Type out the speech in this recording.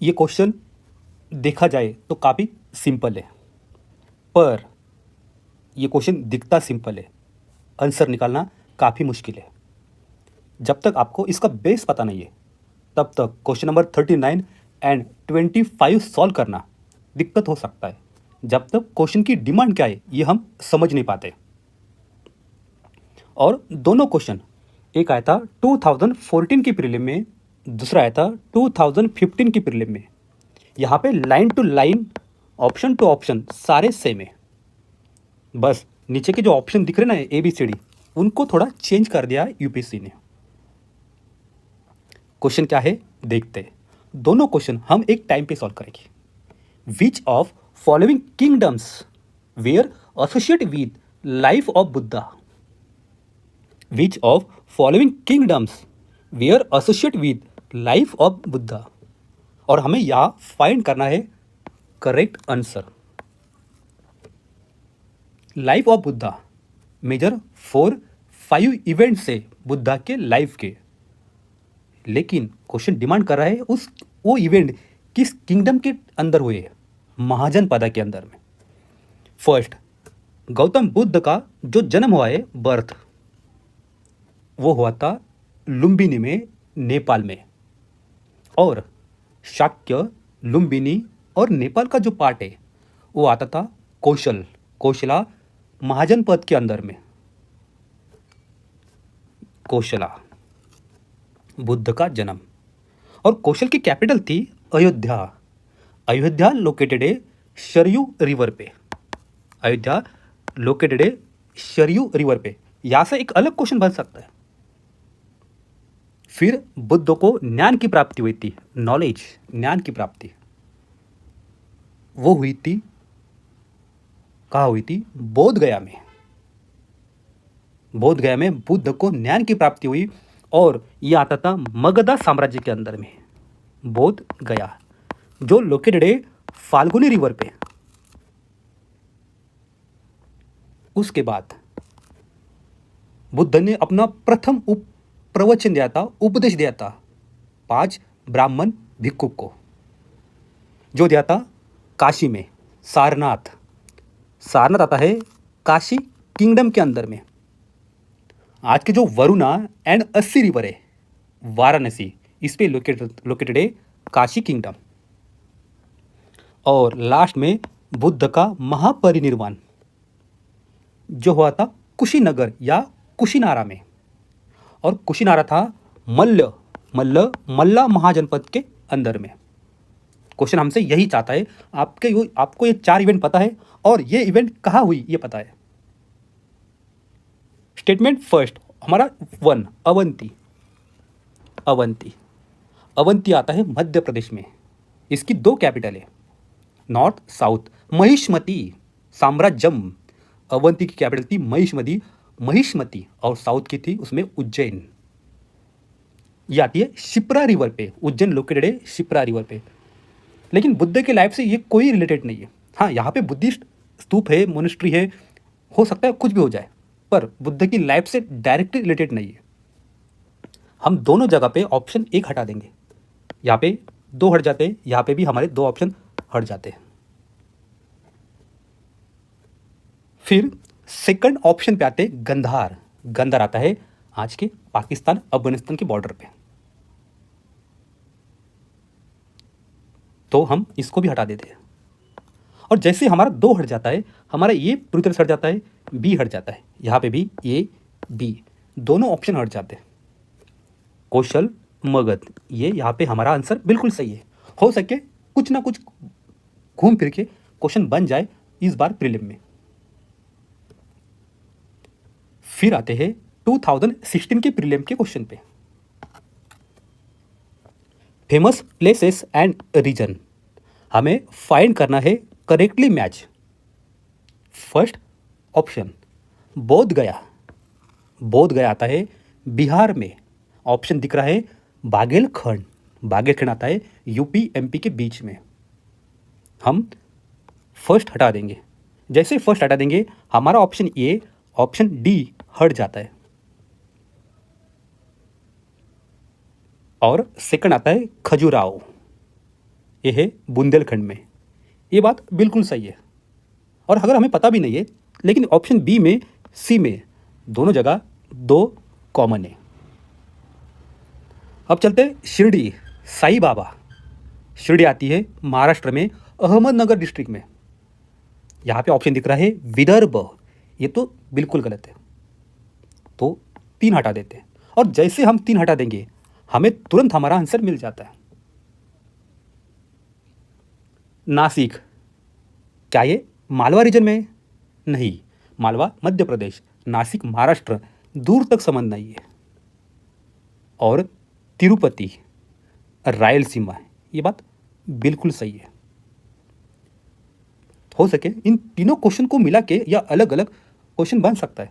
ये क्वेश्चन देखा जाए तो काफ़ी सिंपल है, पर ये क्वेश्चन दिखता सिंपल है, आंसर निकालना काफ़ी मुश्किल है। जब तक आपको इसका बेस पता नहीं है, तब तक क्वेश्चन नंबर 39 एंड 25 सॉल्व करना दिक्कत हो सकता है। जब तक क्वेश्चन की डिमांड क्या है ये हम समझ नहीं पाते। और दोनों क्वेश्चन, एक आया था 2014 की प्रीलिम में, दूसरा आया था 2015 की प्रीलिम में। यहाँ पे line to line, option to option सारे सेम है, बस नीचे के जो ऑप्शन दिख रहे ना ABCD, उनको थोड़ा चेंज कर दिया यूपीएससी ने। क्वेश्चन क्या है देखते हैं। दोनों क्वेश्चन हम एक टाइम पे सॉल्व करेंगे। Which of following kingdoms were associate with life of Buddha? Which of following kingdoms were associate with life of Buddha? और हमें यहाँ फाइंड करना है correct answer. Life of Buddha major 4-5 event से बुद्धा के लाइफ के, लेकिन क्वेश्चन डिमांड कर रहा है वो इवेंट किस किंगडम के अंदर हुए हैं, महाजनपदा के अंदर में। फर्स्ट, गौतम बुद्ध का जो जन्म हुआ है, बर्थ, वो हुआ था लुम्बिनी में, नेपाल में। और शाक्य, लुम्बिनी और नेपाल का जो पार्ट है वो आता था कोशला महाजनपद के अंदर में। कोशला, बुद्ध का जन्म। और कौशल की कैपिटल थी अयोध्या। अयोध्या लोकेटेड है सरयू रिवर पे। अयोध्या लोकेटेड है सरयू रिवर पे। यहां से एक अलग क्वेश्चन बन सकता है। फिर बुद्ध को ज्ञान की प्राप्ति हुई थी, नॉलेज, ज्ञान की प्राप्ति वो हुई थी, कहाँ हुई थी? बोध गया में। बोध गया में बुद्ध को ज्ञान की प्राप्ति हुई, और यह आता था मगधा साम्राज्य के अंदर में, बोध गया, जो लोकेटेड है फाल्गुनी रिवर पे। उसके बाद बुद्ध ने अपना प्रथम प्रवचन दिया था, उपदेश दिया था 5 ब्राह्मण भिक्षुक को, जो दिया था काशी में, सारनाथ। सारनाथ आता है काशी किंगडम के अंदर में। आज के जो वरुणा एंड अस्सी रिवर है, वाराणसी, इस पे लोकेटेड है काशी किंगडम। और लास्ट में बुद्ध का महापरिनिर्वाण जो हुआ था कुशीनगर या कुशीनारा में। और कुशीनारा था मल्ला महाजनपद के अंदर में। क्वेश्चन हमसे यही चाहता है, आपको ये 4 इवेंट पता है और ये इवेंट कहाँ हुई ये पता है। स्टेटमेंट फर्स्ट हमारा 1, अवंती। अवंती आता है मध्य प्रदेश में। इसकी 2 कैपिटल है, नॉर्थ साउथ। महिष्मती साम्राज्यम, अवंती की कैपिटल थी महिष्मती, और साउथ की थी उसमें उज्जैन। ये आती है शिप्रा रिवर पे, उज्जैन लोकेटेड है शिप्रा रिवर पे। लेकिन बुद्ध के लाइफ से ये कोई रिलेटेड नहीं है। हाँ, यहाँ पे बुद्धिस्ट स्तूप है, मोनेस्ट्री है, हो सकता है कुछ भी हो जाए, पर बुद्ध की लाइफ से डायरेक्टली रिलेटेड नहीं है। हम दोनों जगह पे ऑप्शन 1 हटा देंगे, यहाँ पे 2 हट जाते हैं, यहाँ पे भी हमारे 2 ऑप्शन हट जाते हैं। फिर सेकंड ऑप्शन पे आते हैं गंधार। गंधार आता है आज के पाकिस्तान अफगानिस्तान के बॉर्डर पे, तो हम इसको भी हटा देते हैं। और जैसे हमारा 2 हट जाता है, हमारा ये पूरी तरह से हट जाता है, बी हट जाता है, यहाँ पे भी ए बी दोनों ऑप्शन हट जाते हैं। कौशल, मगध, ये यहाँ पे हमारा आंसर बिल्कुल सही है। हो सके कुछ ना कुछ घूम फिर के क्वेश्चन बन जाए इस बार प्रीलिम में। फिर आते हैं 2016 के प्रीलिम के क्वेश्चन पे। फेमस प्लेसेस एंड रीजन हमें फाइंड करना है करेक्टली मैच। फर्स्ट ऑप्शन बोध गया आता है बिहार में। ऑप्शन दिख रहा है बागेलखंड आता है यूपी एमपी के बीच में। हम फर्स्ट हटा देंगे। जैसे फर्स्ट हटा देंगे हमारा ऑप्शन ए, ऑप्शन डी हट जाता है। और सेकंड आता है खजुराहो। ये है बुंदेलखंड में। ये बात बिल्कुल सही है। और अगर हमें पता भी नहीं है, लेकिन ऑप्शन बी में, सी में, दोनों जगह दो कॉमन है। अब चलते हैं शिरडी, साईं बाबा। शिरडी आती है महाराष्ट्र में, अहमदनगर डिस्ट्रिक्ट में। यहाँ पे ऑप्शन दिख रहा है विदर्भ, ये तो बिल्कुल गलत है, तो 3 हटा देते हैं। और जैसे हम 3 हटा देंगे, हमें तुरंत हमारा आंसर मिल जाता है। नासिक, क्या ये मालवा रीजन में है? नहीं, मालवा मध्य प्रदेश, नासिक महाराष्ट्र, दूर तक संबंध नहीं है। और तिरुपति रायलसीमा है, ये बात बिल्कुल सही है। हो सके इन तीनों क्वेश्चन को मिला के या अलग अलग क्वेश्चन बन सकता है।